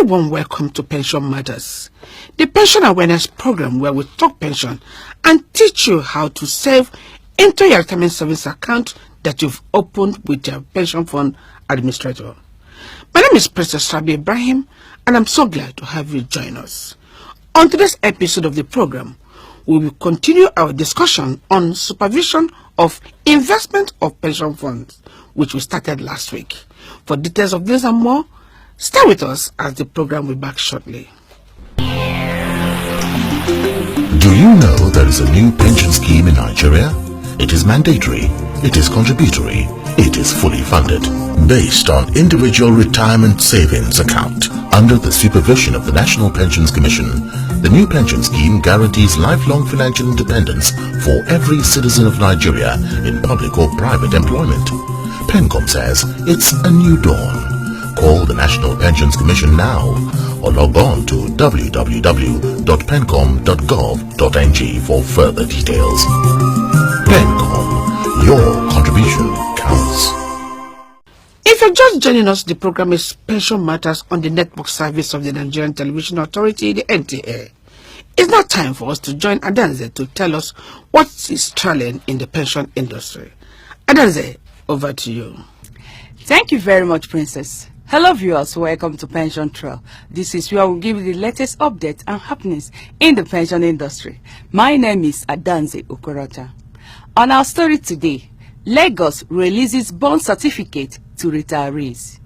very warm welcome to Pension Matters, the pension awareness program where we talk pension and teach you how to save into your retirement savings account that you've opened with your pension fund administrator. My name is Princess Rabi Ibrahim, and I'm so glad to have you join us. On today's episode of the program, we will continue our discussion on supervision of investment of pension funds, which we started last week. For details of this and more, stay with us as the program will be back shortly. Do you know there is a new pension scheme in Nigeria? It is mandatory, it is contributory, it is fully funded, based on individual retirement savings account. Under the supervision of the National Pensions Commission, the new pension scheme guarantees lifelong financial independence for every citizen of Nigeria in public or private employment. PENCOM says it's a new dawn. Call the National Pensions Commission now or log on to www.pencom.gov.ng for further details. PENCOM, your contribution counts. If you're just joining us, the program is Pension Matters on the network service of the Nigerian Television Authority, the NTA. It's now time for us to join Adanze to tell us what is trailing in the pension industry. Adanze, over to you. Thank you very much, Princess. Hello viewers, welcome to Pension Trail. This is where we'll give you the latest updates and happenings in the pension industry. My name is Adanze Okorota. On our story today, Lagos releases bond certificate to retirees.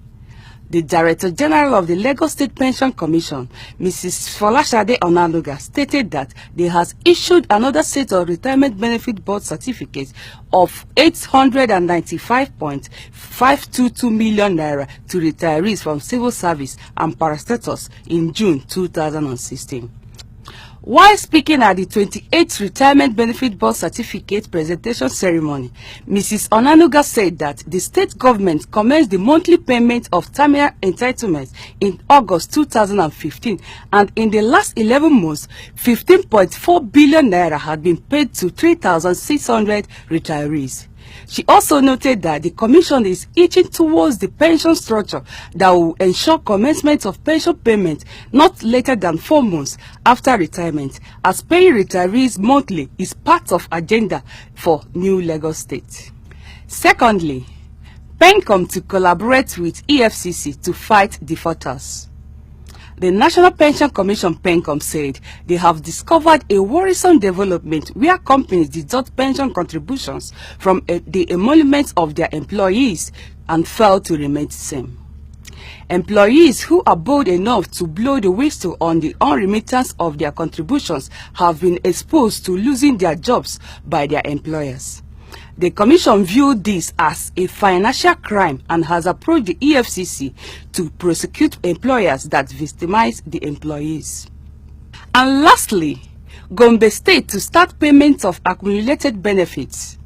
The Director General of the Lagos State Pension Commission, Mrs. Folashade Onanuga, stated that they has issued another set of retirement benefit board certificates of 895.522 million naira to retirees from civil service and parastatus in June 2016. While speaking at the 28th Retirement Benefit Board Certificate presentation ceremony, Mrs. Onanuga said that the state government commenced the monthly payment of terminal entitlements in August 2015, and in the last 11 months, 15.4 billion naira had been paid to 3,600 retirees. She also noted that the Commission is itching towards the pension structure that will ensure commencement of pension payment not later than 4 months after retirement, as paying retirees monthly is part of agenda for New Lagos State. Secondly, PENCOM to collaborate with EFCC to fight defaulters. The National Pension Commission PENCOM said they have discovered a worrisome development where companies deduct pension contributions from the emoluments of their employees and fail to remain the same. Employees who are bold enough to blow the whistle on the unremittance of their contributions have been exposed to losing their jobs by their employers. The Commission viewed this as a financial crime and has approached the EFCC to prosecute employers that victimize the employees. And lastly, Gombe State to start payment of accumulated benefits.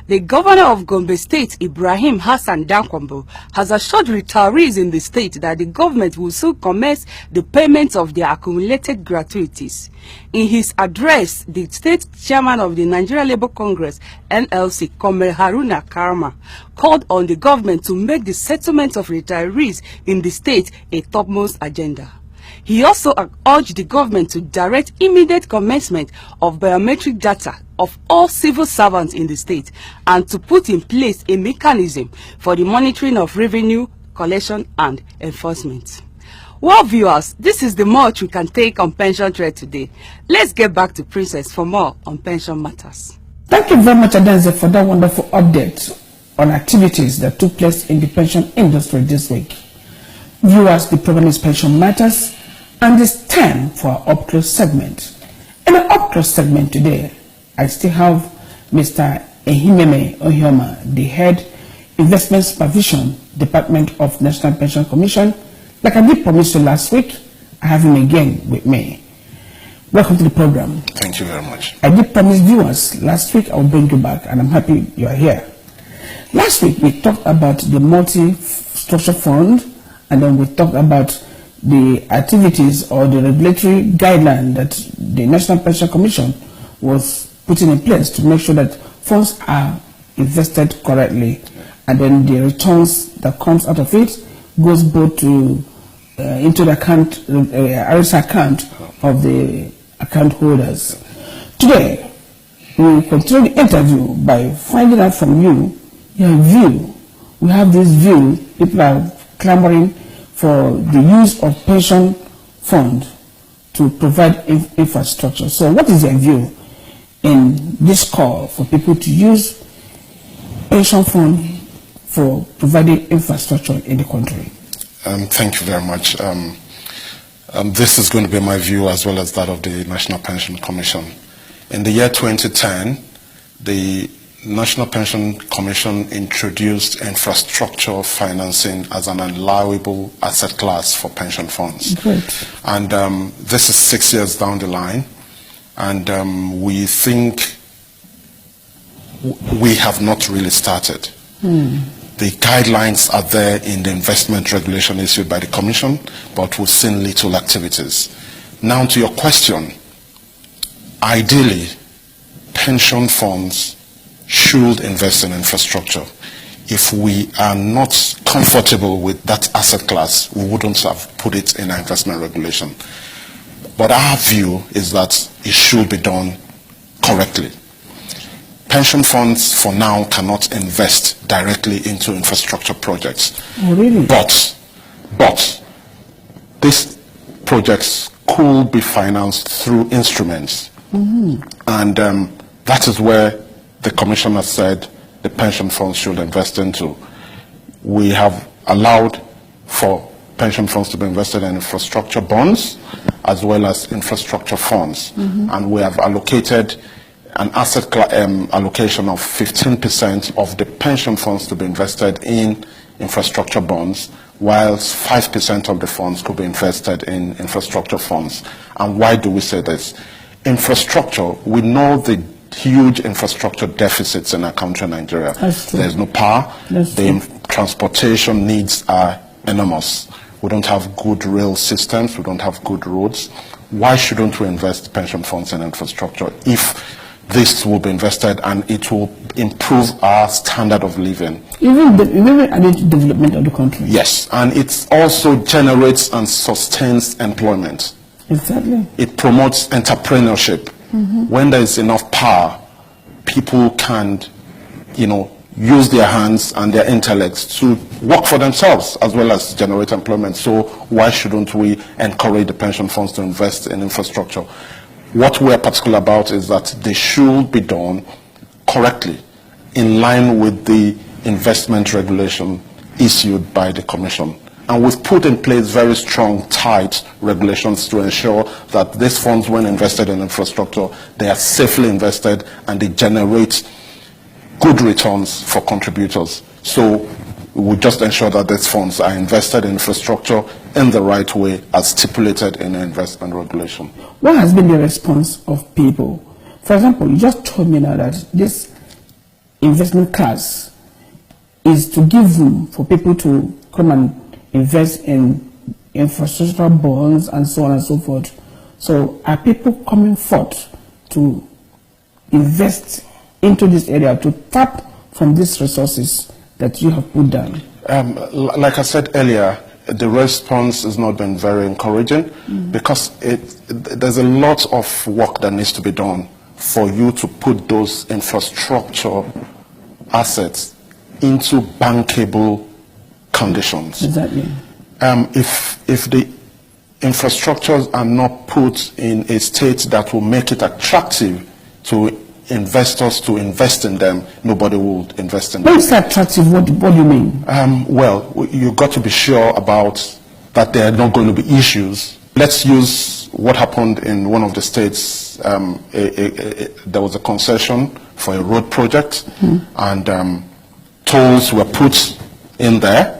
The governor of Gombe State, Ibrahim Hassan Dankwambo, has assured retirees in the state that the government will soon commence the payment of their accumulated gratuities. In his address, the state chairman of the Nigeria Labour Congress, NLC, Comrade Haruna Karama, called on the government to make the settlement of retirees in the state a topmost agenda. He also urged the government to direct immediate commencement of biometric data of all civil servants in the state and to put in place a mechanism for the monitoring of revenue, collection and enforcement. Well, viewers, this is the much we can take on Pension Trade today. Let's get back to Princess for more on pension matters. Thank you very much, Adanze, for that wonderful update on activities that took place in the pension industry this week. Viewers, the program is Pension Matters, and it's time for our Up Close segment. In our Up Close segment today, I still have Mr. Ehimeme Ohioma, the Head Investment Supervision Department of National Pension Commission. Like I did promise you last week, I have him again with me. Welcome to the program. Thank you very much. I did promise viewers last week I will bring you back, and I'm happy you are here. Last week we talked about the multi-structure fund, and then we talked about the activities or the regulatory guideline that the National Pension Commission was putting in place to make sure that funds are invested correctly, and then the returns that comes out of it goes both to into the account, RS account of the account holders. Today, we will continue the interview by finding out from you your view. We have this view. People are clamoring for the use of pension fund to provide infrastructure. So what is your view in this call for people to use pension fund for providing infrastructure in the country? Thank you very much. This is going to be my view as well as that of the National Pension Commission. In the year 2010, the National Pension Commission introduced infrastructure financing as an allowable asset class for pension funds. Great. And this is 6 years down the line, and we think we have not really started. The guidelines are there in the investment regulation issued by the Commission, but we've seen little activities. Now to your question, ideally, pension funds should invest in infrastructure. If we are not comfortable with that asset class, we wouldn't have put it in our investment regulation. But our view is that it should be done correctly. Pension funds for now cannot invest directly into infrastructure projects. Oh, really? But these projects could be financed through instruments. And that is where the Commission has said the pension funds should invest into. We have allowed for pension funds to be invested in infrastructure bonds as well as infrastructure funds. And we have allocated an asset allocation of 15% of the pension funds to be invested in infrastructure bonds, whilst 5% of the funds could be invested in infrastructure funds. And why do we say this? Infrastructure, we know the huge infrastructure deficits in our country, Nigeria. There's no power. The transportation needs are enormous. We don't have good rail systems. We don't have good roads. Why shouldn't we invest pension funds in infrastructure if this will be invested and it will improve our standard of living? Even added development of the country. Yes, and it also generates and sustains employment. Exactly. It promotes entrepreneurship. When there is enough power, people can, use their hands and their intellects to work for themselves as well as generate employment. So why shouldn't we encourage the pension funds to invest in infrastructure? What we're particular about is that they should be done correctly in line with the investment regulation issued by the Commission. And we've put in place very strong, tight regulations to ensure that these funds, when invested in infrastructure, they are safely invested and they generate good returns for contributors. So we just ensure that these funds are invested in infrastructure in the right way as stipulated in the investment regulation. What has been the response of people? For example, you just told me now that this investment class is to give room for people to come and invest in infrastructure bonds and so on and so forth. So are people coming forth to invest into this area, to tap from these resources that you have put down? Like I said earlier, the response has not been very encouraging because there's a lot of work that needs to be done for you to put those infrastructure assets into bankable conditions. Exactly. If the infrastructures are not put in a state that will make it attractive to investors to invest in them, nobody will invest in them. When you say attractive, what do you mean? Well, you've got to be sure about that there are not going to be issues. Let's use what happened in one of the states. There was a concession for a road project, and tolls were put in there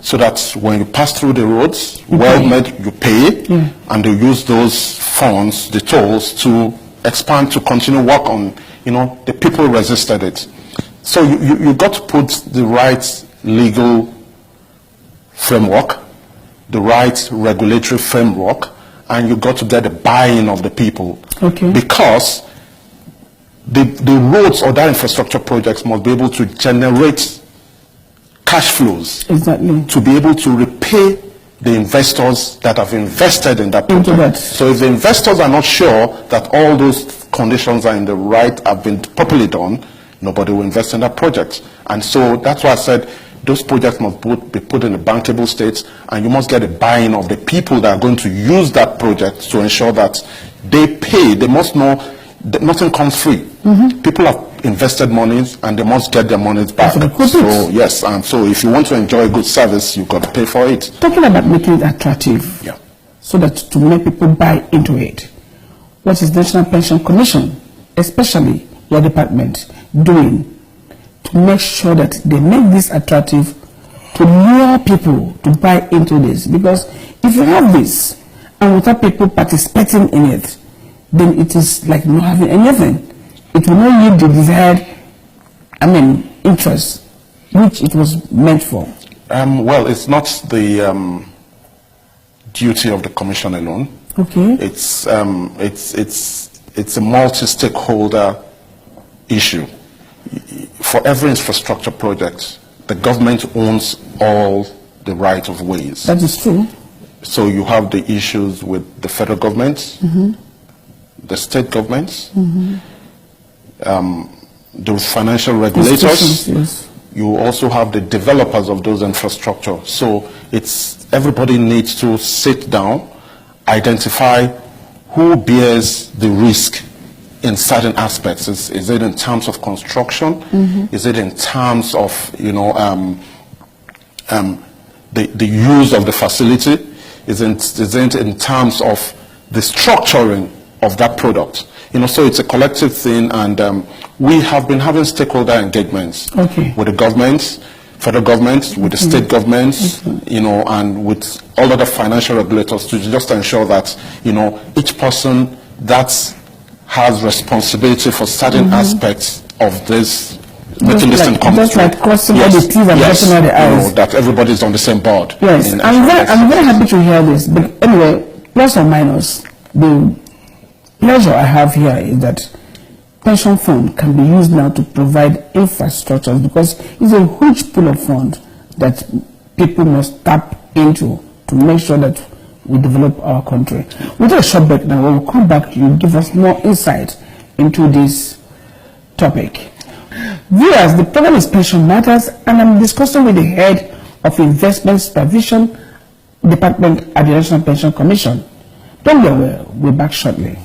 so that when you pass through the roads, you pay, and they use those funds, the tolls, to expand, to continue work on, the people resisted it. So you got to put the right legal framework, the right regulatory framework, and you got to get the buy-in of the people. Okay. Because the roads or that infrastructure projects must be able to generate cash flows. Exactly. To be able to repay the investors that have invested in that project. that. So if the investors are not sure that all those conditions are in the right, have been properly done, nobody will invest in that project. And so that's why I said those projects must be put in a bankable state, and you must get a buy-in of the people that are going to use that project to ensure that they pay. They must know that nothing comes free. People have invested monies, and they must get their monies back. So yes, and so if you want to enjoy a good service, you've got to pay for it. Talking about making it attractive, Yeah. so that to make people buy into it, what is the National Pension Commission, especially your department, doing to make sure that they make this attractive to lure people to buy into this? Because if you have this and without people participating in it, then it is like not having anything. It will not yield the desired, interest which it was meant for. Well, it's not the duty of the commission alone. Okay. It's a multi-stakeholder issue. For every infrastructure project, the government owns all the right of ways. That is true. So you have the issues with the federal government, the state governments, the financial regulators. Yes. You also have the developers of those infrastructure. So everybody needs to sit down, identify who bears the risk in certain aspects. Is it in terms of construction? Is it in terms of the use of the facility? Is it in terms of the structuring of that product? So it's a collective thing, and we have been having stakeholder engagements with the governments, federal governments, with the state governments, and with all other financial regulators to just ensure that, each person that has responsibility for certain aspects of this, making this thing come just through. like crossing all the T's and crossing all the I's. That everybody is on the same board. Yes, I'm very happy to hear this. But anyway, plus or minus, the pleasure I have here is that pension fund can be used now to provide infrastructure, because it's a huge pool of funds that people must tap into to make sure that we develop our country. We'll take a short break now. When we come back, you give us more insight into this topic. Viewers, the program is Pension Matters, and I'm discussing with the head of Investment Supervision Department at the National Pension Commission. Don't go away. We'll be back shortly.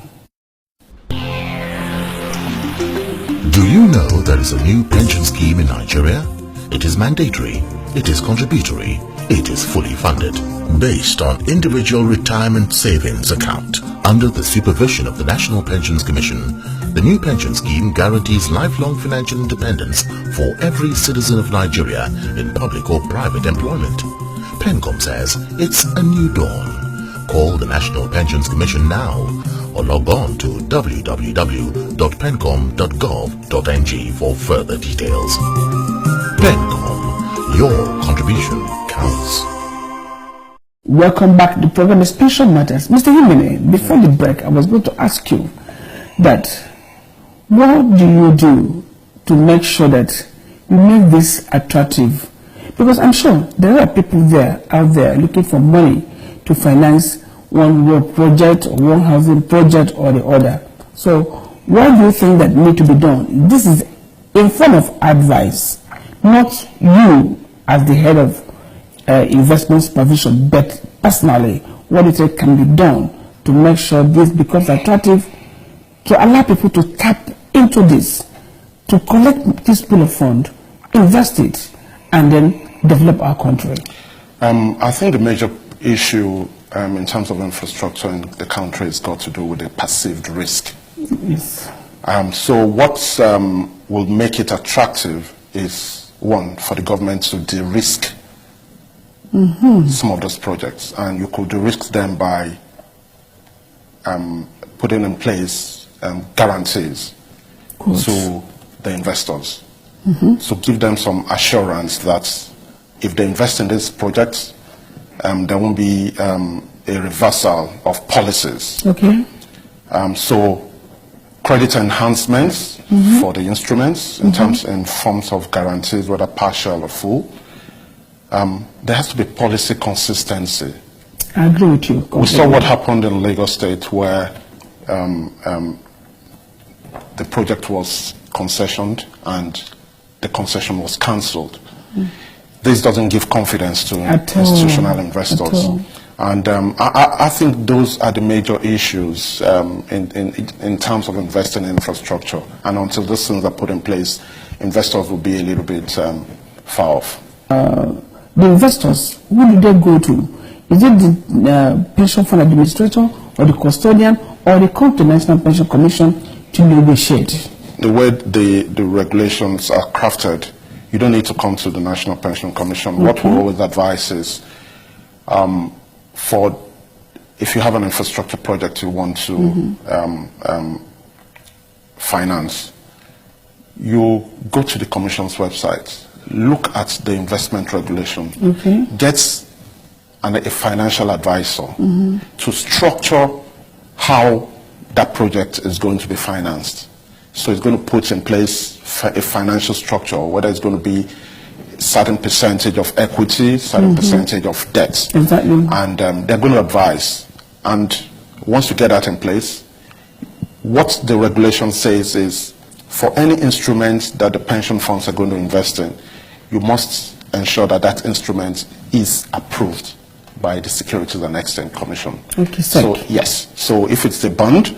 Do you know there is a new pension scheme in Nigeria? It is mandatory, it is contributory, it is fully funded, based on individual retirement savings account. Under the supervision of the National Pensions Commission, the new pension scheme guarantees lifelong financial independence for every citizen of Nigeria in public or private employment. PENCOM says it's a new dawn. Call the National Pensions Commission now or log on to www.pencom.gov.ng for further details. PENCOM, your contribution counts. Welcome back. The program is Pension Matters. Mr. Himene, before the break, I was going to ask you that what do you do to make sure that you make this attractive? Because I'm sure there are people out there looking for money to finance one road project or one housing project or the other. So what do you think that need to be done? This is in form of advice, not you as the head of investment supervision, but personally, what do you think can be done to make sure this becomes attractive, to allow people to tap into this, to collect this pool of fund, invest it, and then develop our country? I think the major issue in terms of infrastructure in the country has got to do with the perceived risk. Yes. So what will make it attractive is, one, for the government to de-risk some of those projects, and you could de-risk them by putting in place guarantees to the investors. So give them some assurance that if they invest in these projects, there won't be a reversal of policies. Okay. So credit enhancements for the instruments in forms of guarantees, whether partial or full. There has to be policy consistency I agree with you. We saw what happened in Lagos State, where the project was concessioned and the concession was cancelled. This doesn't give confidence to institutional investors. And I think those are the major issues in terms of investing in infrastructure. And until these things are put in place, investors will be a little bit far off. The investors, who do they go to? Is it the pension fund administrator or the custodian, or they come to the National Pension Commission to negotiate? The way the regulations are crafted, you don't need to come to the National Pension Commission. Okay. What we always advise is, if you have an infrastructure project you want to finance, you go to the Commission's website, look at the investment regulation, get a financial advisor to structure how that project is going to be financed. So it's going to put in place a financial structure, whether it's going to be a certain percentage of equity, certain percentage of debt. Exactly. And they're going to advise. And once you get that in place, what the regulation says is, for any instrument that the pension funds are going to invest in, you must ensure that that instrument is approved by the Securities and Exchange Commission. Okay, so yes, so if it's a bond,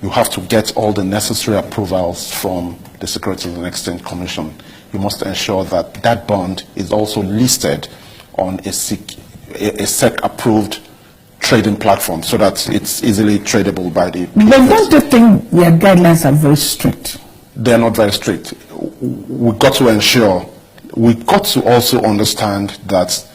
you have to get all the necessary approvals from the Securities and Exchange Commission. You must ensure that that bond is also listed on a SEC-approved trading platform, so that it's easily tradable by the people. But don't you think their guidelines are very strict? They're not very strict. We've got to ensure, we've got to also understand that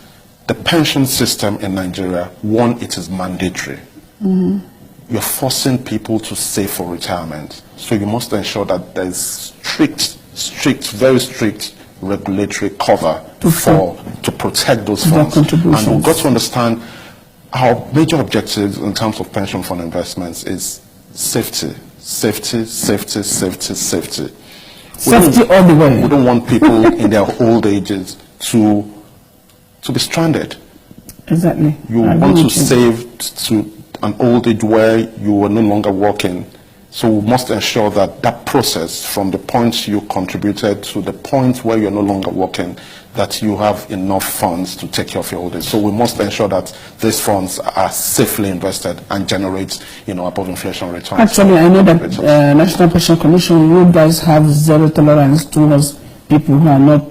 the pension system in Nigeria, one, it is mandatory. You're forcing people to save for retirement. So you must ensure that there is very strict regulatory cover to protect those funds. And we've got to understand our major objectives in terms of pension fund investments is safety. Safety, safety, safety, safety. Safety all the way. We don't want people in their old ages to be stranded. Exactly. You want to save to an old age where you are no longer working. So we must ensure that that process, from the point you contributed to the point where you're no longer working, that you have enough funds to take care of your old age. So we must ensure that these funds are safely invested and generate, above inflation returns. Actually, I know that National Pension Commission, you guys have zero tolerance towards people who are not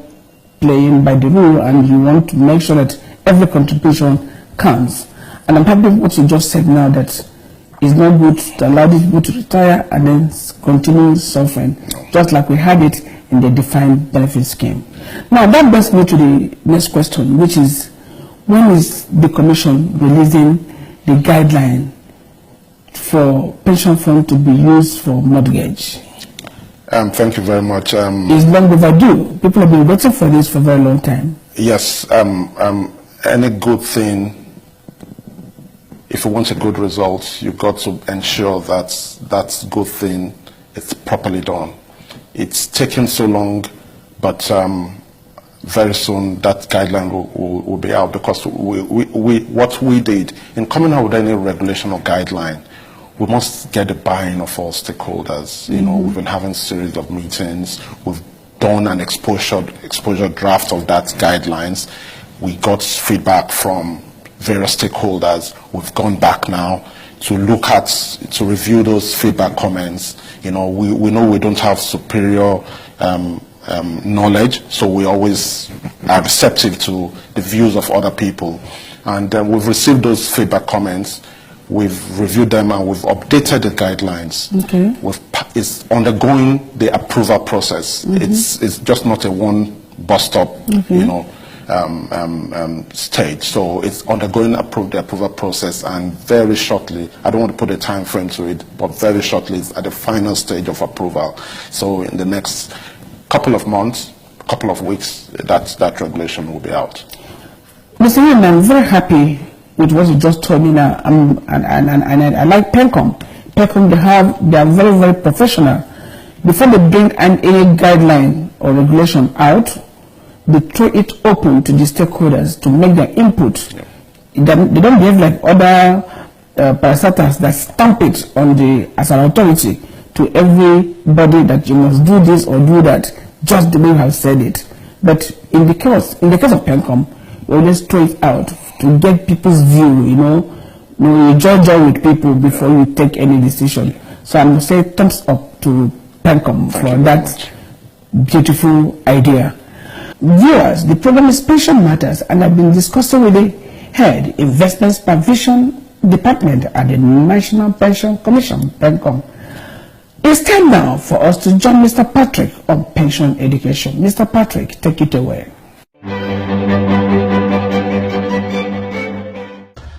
playing by the rule, and you want to make sure that every contribution counts. And I'm happy with what you just said now, that it's not good to allow these people to retire and then continue suffering, just like we had it in the defined benefit scheme. Now that brings me to the next question, which is, when is the Commission releasing the guideline for pension fund to be used for mortgage? Thank you very much. It's long overdue. People have been waiting for this for a very long time. Yes. Any good thing, if you want a good result, you've got to ensure that that good thing is properly done. It's taken so long, but very soon that guideline will be out, because what we did in coming out with any regulation or guideline, we must get the buy-in of all stakeholders. We've been having a series of meetings. We've done an exposure draft of that guidelines. We got feedback from various stakeholders. We've gone back now to review those feedback comments. We know we don't have superior knowledge, so we always are receptive to the views of other people. And we've received those feedback comments. We've reviewed them and we've updated the guidelines. Okay. It's undergoing the approval process. It's just not a one bus stop, stage. So it's undergoing the approval process, and very shortly, I don't want to put a time frame to it, but very shortly it's at the final stage of approval. So in the next couple of months, couple of weeks, that regulation will be out. Mr. Ian, I'm very happy with what you just told me now, and I like PENCOM. PENCOM, they are very, very professional. Before they bring any guideline or regulation out, they throw it open to the stakeholders to make their input They don't behave like other parastatals that stamp it on the as an authority to everybody that you must do this or do that just the way you have said it. But in the case of PENCOM, you always throw it out to get people's view. You judge with people before you take any decision. So I'm going to say thumbs up to PENCOM for that beautiful idea. Viewers, the program is Pension Matters, and I've been discussing with the head investment supervision department at the National Pension Commission, PENCOM. It's time now for us to join Mr. Patrick on pension education. Mr. Patrick, take it away.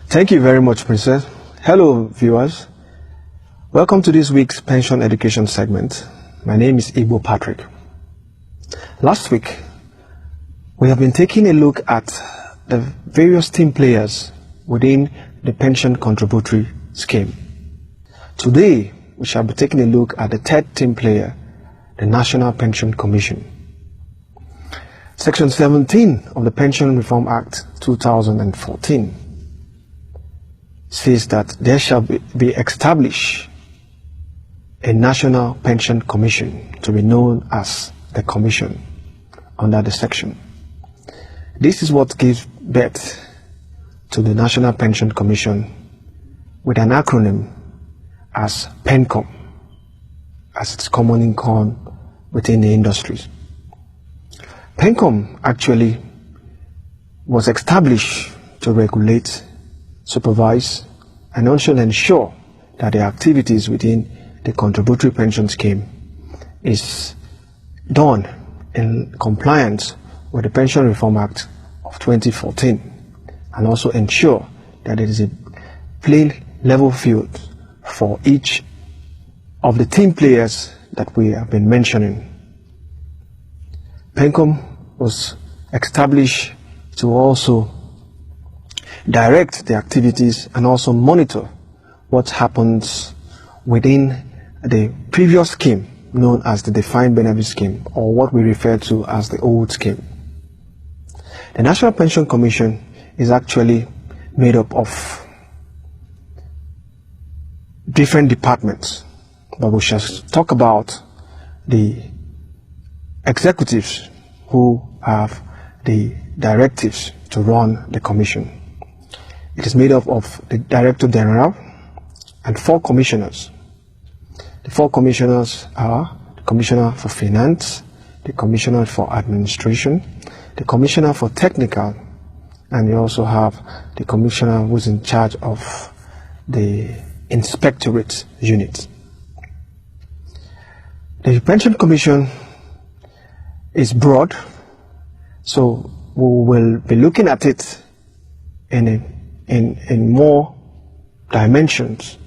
Thank you very much, Princess. Hello, viewers. Welcome to this week's pension education segment. My name is Igbo Patrick. Last week, we have been taking a look at the various team players within the pension contributory scheme. Today, we shall be taking a look at the third team player, the National Pension Commission. Section 17 of the Pension Reform Act 2014 says that there shall be established a National Pension Commission to be known as the Commission under the section. This is what gives birth to the National Pension Commission with an acronym as PENCOM, as it's commonly called within the industries. PENCOM actually was established to regulate, supervise, and also ensure that the activities within the contributory pension scheme is done in compliance with the Pension Reform Act of 2014, and also ensure that it is a plain level field for each of the team players that we have been mentioning. PENCOM was established to also direct the activities and also monitor what happens within the previous scheme known as the Defined Benefit Scheme, or what we refer to as the old scheme. The National Pension Commission is actually made up of different departments, but we shall talk about the executives who have the directives to run the commission. It is made up of the Director General and 4 commissioners. The 4 commissioners are the Commissioner for Finance, the Commissioner for Administration, the Commissioner for Technical, and we also have the Commissioner who is in charge of the Inspectorate Unit. The Pension Commission is broad, so we will be looking at it in more dimensions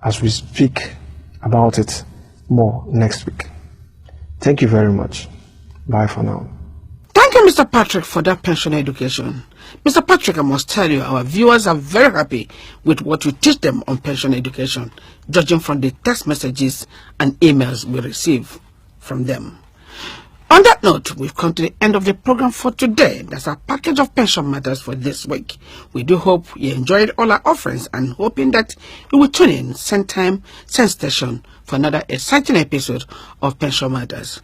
as we speak about it more next week. Thank you very much. Bye for now. Thank you, Mr. Patrick, for that pension education. Mr. Patrick, I must tell you, our viewers are very happy with what you teach them on pension education, judging from the text messages and emails we receive from them. On that note, we've come to the end of the program for today. That's our package of pension matters for this week. We do hope you enjoyed all our offerings and hoping that you will tune in, same time, same station for another exciting episode of Pension Matters.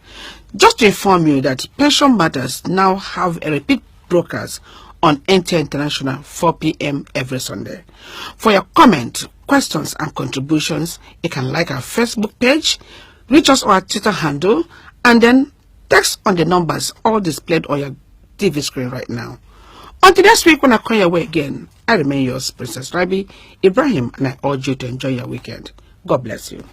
Just to inform you that Pension Matters now have a repeat broadcast on NTA International 4 p.m. every Sunday. For your comments, questions and contributions, you can like our Facebook page, reach us on our Twitter handle, and then text on the numbers all displayed on your TV screen right now. Until next week when I call your way again, I remain yours, Princess Rabi Ibrahim, and I urge you to enjoy your weekend. God bless you.